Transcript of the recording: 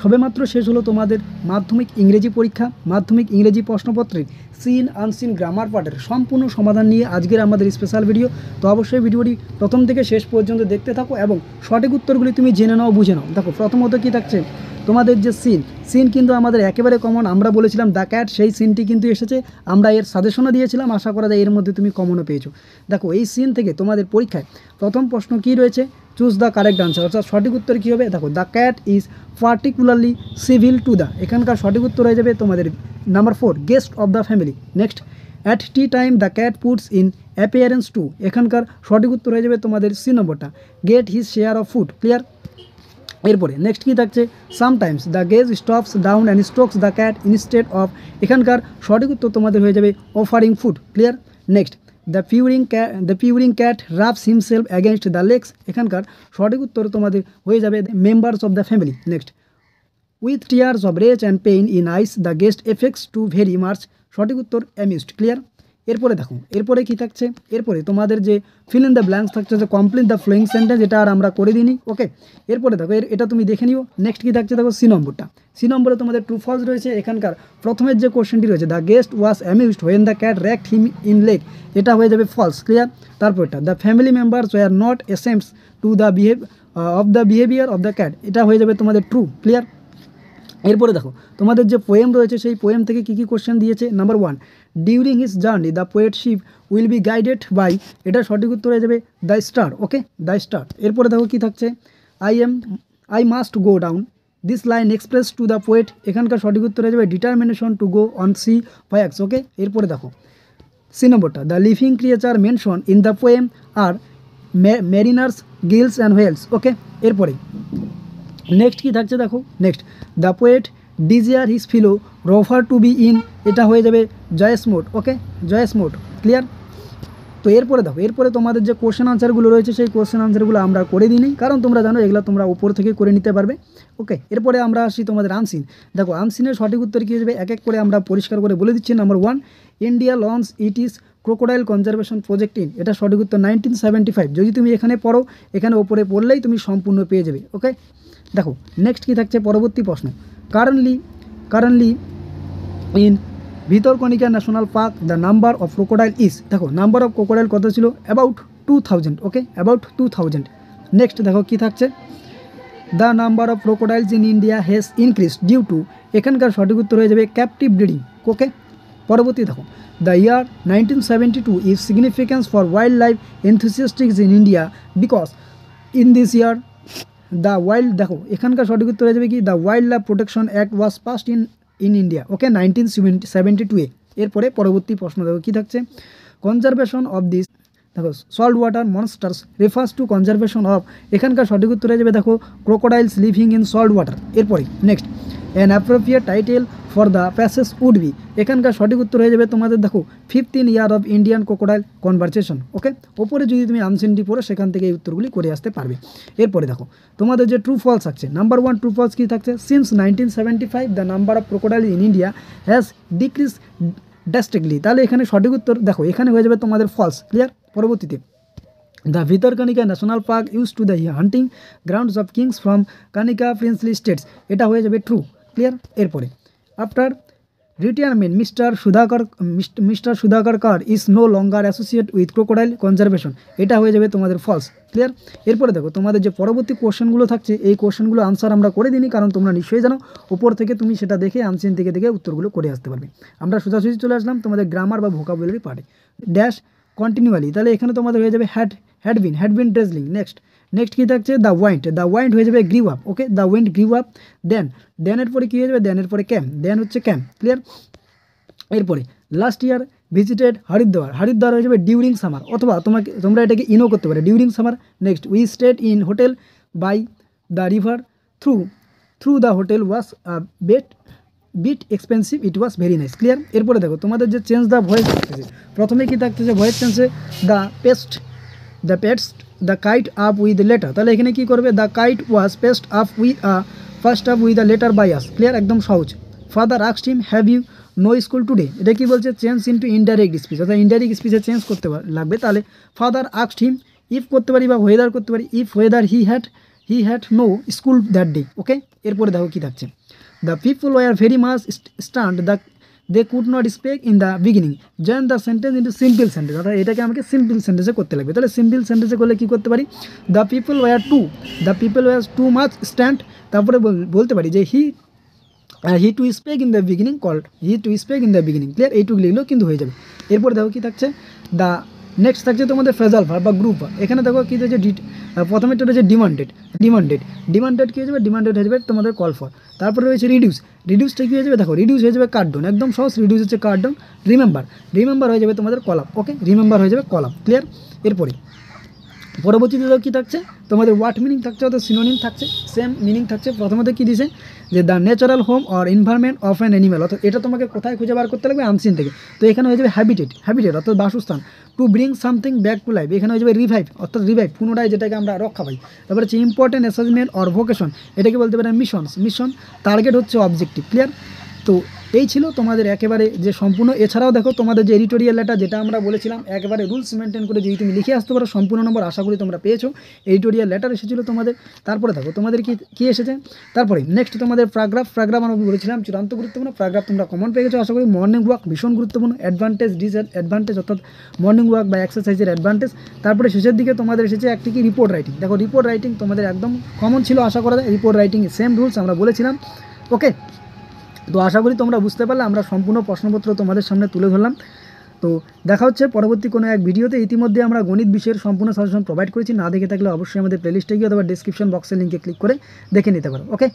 সবেমাত্র শেষ হলো তোমাদের মাধ্যমিক ইংরেজি পরীক্ষা। মাধ্যমিক ইংরেজি প্রশ্নপত্রের সিন আনসিন গ্রামার পার্টের সম্পূর্ণ সমাধান নিয়ে আজকের আমাদের স্পেশাল ভিডিও। তো অবশ্যই ভিডিওটি প্রথম থেকে শেষ পর্যন্ত দেখতে থাকো এবং সঠিক উত্তরগুলি তুমি জেনে নাও, বুঝে নাও। দেখো প্রথমত কী থাকছে, তোমাদের যে সিন কিন্তু আমাদের একেবারে কমন। আমরা বলেছিলাম দ্য ক্যাট, সেই সিনটি কিন্তু এসেছে। আমরা এর সাজেশনও দিয়েছিলাম, আশা করা যায় এর মধ্যে তুমি কমনও পেয়েছো। দেখো এই সিন থেকে তোমাদের পরীক্ষায় প্রথম প্রশ্ন কী রয়েছে, চুজ দ্য কারেক্ট আনসার, অর্থাৎ সঠিক উত্তর কী হবে। দেখো the cat is particularly civil to the, এখানকার সঠিক উত্তর হয়ে যাবে তোমাদের number 4 guest of the family. Next, at tea time the cat puts in appearance to, এখানকার সঠিক উত্তর হয়ে যাবে তোমাদের সি নম্বরটা get his share of food. Clear. এরপরে নেক্সট কী থাকছে, sometimes the gauge stops down and strokes the cat instead of, এখানকার সঠিক উত্তর তোমাদের হয়ে যাবে offering food. Clear. Next, the purring cat rubs himself against the legs, এখানকার সঠিক উত্তর তোমাদের হয়ে যাবে members of the family. Next, with tears of rage and pain in eyes the guest effects to very much, সঠিক উত্তর amused. Clear. এরপরে দেখো এরপরে কী থাকছে, এরপরে তোমাদের যে ফিল ইন দ্য ব্ল্যাঙ্কস থাকছে, যে কমপ্লিট দ্য ফ্লোয়িং সেন্টেন্স, এটা আর আমরা করে দিইনি। ওকে, এরপরে দেখো এটা তুমি দেখে নিও। নেক্সট কী থাকছে দেখো সি নম্বরটা, সি নম্বরে তোমাদের ট্রু ফলস রয়েছে। এখানকার প্রথমের যে কোশ্চেনটি রয়েছে, the guest was amused when the cat racked him in leg, এটা হয়ে যাবে ফলস। ক্লিয়ার। তারপরটা the family members were not assumes to the behaviour of the cat, এটা হয়ে যাবে তোমাদের ট্রু। ক্লিয়ার। এরপরে দেখো তোমাদের যে পোয়েম রয়েছে, সেই পোয়েম থেকে কী কী কোশ্চেন দিয়েছে। Number 1, during his journey the poet ship will be guided by, এটা সঠিক উত্তর হয়ে যাবে the star. Okay, the star. এরপরে দেখো কী থাকছে, I must go down this line express to the poet, এখানকার সঠিক উত্তর হয়ে যাবে determination to go on sea voyage. Okay, এরপরে দেখো সি নম্বরটা, the living creature mention in the poem are mariners, Giles and whales. Okay, এরপরে next কী থাকছে দেখো, next the poet desire his fellow rover to be in, এটা হয়ে যাবে joyous mood. Okay, joyous mood. Clear. তো এরপরে দেখো এরপরে তোমাদের যে কোশ্চেন আনসারগুলো রয়েছে, সেই কোশ্চেন আনসারগুলো আমরা করে দিই, কারণ তোমরা জানো এগুলো তোমরা উপর থেকে করে নিতে পারবে। ওকে, এরপরে আমরা আসি তোমাদের আনসিন। দেখো আনসিনের সঠিক উত্তর কী হবে, এক এক করে আমরা পরিষ্কার করে বলে দিচ্ছি। Number 1, India launch it is crocodile conservation project in, এটা সঠিক উত্তর 1975। যদি তুমি এখানে পড়ো, এখানে ওপরে পড়লেই তুমি সম্পূর্ণ পেয়ে যাবে। ওকে, দেখো নেক্সট কী থাকছে, পরবর্তী প্রশ্ন, currently in Bhitarkanika national park the number of crocodile is, দেখো নাম্বার অফ ক্রোকোডাইল কত ছিল, অ্যাবাউট 2000। Okay, about 2000। নেক্সট দেখো কী থাকছে, the number of crocodiles in India has increase due to, এখানকার সঠিক উত্তর হয়ে যাবে ক্যাপটিভ ব্রিডিং। ওকে, পরবর্তী দেখো, the year 1972 is significance for wildlife enthusiastics in India because in this year the wild, দেখো এখানকার সঠিক উত্তর হয়ে যাবে কি, the wildlife protection act was passed in India. Okay, 1972-এ। এরপরে পরবর্তী প্রশ্ন দেখো কী থাকছে, কনজারভেশন অফ দিস, দেখো salt water monsters refers to conservation of, এখানকার সঠিক উত্তর হয়ে যাবে দেখো crocodiles living in salt water. এরপরে next, an appropriate title for the passage would be, এখানকার সঠিক উত্তর হয়ে যাবে তোমাদের দেখো 15 year of Indian crocodile conversation. Okay, ওপরে যদি তুমি আনসিনটি পড়ো, সেখান থেকে এই উত্তরগুলি করে আসতে পারবে। এরপরে দেখো তোমাদের যে ট্রু ফলস আছে, নাম্বার 1 ট্রু ফলস কী থাকছে, since 1975 the number of crocodile in India has decrease drastically, তাহলে এখানে সঠিক উত্তর দেখো এখানে হয়ে যাবে তোমাদের ফলস। ক্লিয়ার। পরবর্তীতে, the Bhitarkanika national park use to the hunting grounds of kings from Kanika princely states, এটা হয়ে যাবে ট্রু। ক্লিয়ার। এরপরে, after retirement mister Sudhakar Kar is no longer associate with crocodile conservation, এটা হয়ে যাবে তোমাদের ফলস। ক্লিয়ার। এরপরে দেখো তোমাদের যে পরবর্তী কোশ্চেনগুলো থাকছে, এই কোশ্চেনগুলো আনসার আমরা করে দিই, কারণ তোমরা নিশ্চয়ই জানো উপর থেকে তুমি সেটা দেখে আনসিন থেকে দেখে উত্তরগুলো করে আসতে পারবে। আমরা সোজাসুজি চলে আসলাম তোমাদের গ্রামার বা ভোকাবুলারি পার্টে। ড্যাশ কন্টিনিউয়ালি, তাহলে এখানে তোমাদের হয়ে যাবে হ্যাড বিন ড্রেজলিং। নেক্সট কী থাকছে, দ্য ওয়াইন্ড হয়ে যাবে grew up. Okay, the wind grew up. দেনের পরে কী হয়ে যাবে, দেনের পরে দেন হচ্ছে ক্যাম্প। ক্লিয়ার। এরপরে লাস্ট ইয়ার ভিজিটেড হরিদ্বার হয়ে যাবে ডিউরিং সামার, অথবা তোমরা এটাকে ইনও করতে পারো during summer. Next, we stayed in hotel by the river through the hotel was bit expensive, it was very nice. Clear. এরপরে দেখো তোমাদের যে চেঞ্জ দ্য ভয়েস থাকতেছে, প্রথমে কী থাকতেছে, ভয়েস চেঞ্জে the paste the kite up with letter, তাহলে এখানে কী করবে, the kite was paste up with a letter by us. Clear, একদম সহজ। Father asked him have you no school today, এটা কি বলছে, চেঞ্জ ইন্টু ইনডাইরেক্ট স্পিচ, অর্থাৎ ইনডাইরেক্ট স্পিচে চেঞ্জ করতে লাগবে। তাহলে ফাদার আস্কড হিম, ইফ করতে পারি বা ওয়েদার করতে পারি, if whether he had no school that day. Okay, এরপরে দেখো কী থাকছে, the people were very much stunned the they could not speak in the beginning join the sentence into simple sentence, অর্থাৎ এটাকে আমাকে সিম্পল সেন্টেন্সে করতে লাগবে। তাহলে সিম্পল সেন্টেন্সে করলে কী করতে পারি, the people were too much stand, তারপরে বলতে পারি যে he too speak in the beginning called clear, এইটুকু লিখলেও কিন্তু হয়ে যাবে। এরপর দেখো কী থাকছে, দ্য নেক্সট থাকছে তোমাদের ফ্রেজাল ভার্ব বা গ্রুপ ভার্ব। এখানে দেখো কী হচ্ছে, প্রথমে এটা হচ্ছে ডিমান্ডেড কী হয়ে যাবে, ডিমান্ডেড হয়ে যাবে তোমাদের কল ফর। তারপরে রয়েছে রিডিউসটা কী হয়ে যাবে, দেখো রিডিউস হয়ে যাবে কাট ডাউন, একদম সহজ, রিডিউস হচ্ছে কাট ডাউন। রিমেম্বার হয়ে যাবে তোমাদের কল আপ, ওকে, রিমেম্বার হয়ে যাবে কল আপ, ক্লিয়ার। এরপরে পরবর্তীতে কী থাকছে, তোমাদের হোয়াট মিনিং থাকছে, অর্থাৎ সিনোনিম থাকছে, সেম মিনিং থাকছে। প্রথমত কী দিছে যে the natural home or environment of an animal, অর্থাৎ এটা তোমাকে কোথায় খুঁজে বার করতে লাগবে, আনসিন থেকে। তো এখানে হয়ে যাবে হ্যাবিটেট অর্থাৎ বাসস্থান। To bring something back to life, এখানে হয়ে যাবে রিভাইভ, অর্থাৎ পুনরায় যেটাকে আমরা রক্ষা পাই। তারপরে হচ্ছে ইম্পর্টেন্ট অ্যাসাইনমেন্ট অর ভোকেশন, এটাকে বলতে পারে মিশন, টার্গেট হচ্ছে অবজেক্টিভ, ক্লিয়ার। তো এই ছিল তোমাদের একেবারে যে সম্পূর্ণ। এছাড়াও দেখো তোমাদের যে এডিটোরিয়াল লেটার, যেটা আমরা বলেছিলাম একেবারে রুলস মেনটেন করে যদি তুমি লিখে আসতে পারো সম্পূর্ণ নম্বর আশা করি তোমরা পেয়েছো। এডিটোরিয়াল লেটার এসেছিলো তোমাদের। তারপরে দেখো তোমাদের কী এসেছে, তারপরে নেক্সট তোমাদের প্যারাগ্রাফ আমরা বলেছিলাম চূড়ান্ত গুরুত্বপূর্ণ। প্যারাগ্রাফ তোমরা কমন পেয়ে গেছো আশা করি। মর্নিং ওয়াক ভীষণ গুরুত্বপূর্ণ, অ্যাডভান্টেজ ডিসঅ্যাডভান্টেজ, অর্থাৎ মর্নিং ওয়াক বা এক্সারসাইজের অ্যাডভান্টেজ। তারপরে শেষের দিকে তোমাদের এসেছে একটি কি রিপোর্ট রাইটিং। দেখো রিপোর্ট রাইটিং তোমাদের একদম কমন ছিল আশা করা যায়। রিপোর্ট রাইটিং সেম রুলস আমরা বলেছিলাম, ওকে। তো আশা করি তোমরা বুঝতে পারলে, আমরা সম্পূর্ণ প্রশ্নপত্র তোমাদের সামনে তুলে ধরলাম। তো দেখা হচ্ছে পরবর্তী কোনো এক ভিডিওতে। ইতিমধ্যে আমরা গণিত বিষয়ের সম্পূর্ণ সাজেশন প্রোভাইড করেছি, না দেখে থাকলে অবশ্যই আমাদের প্লেলিস্টে গিয়ে অথবা ডিসক্রিপশন বক্সের লিঙ্কে ক্লিক করে দেখে নিতে পারো, ওকে।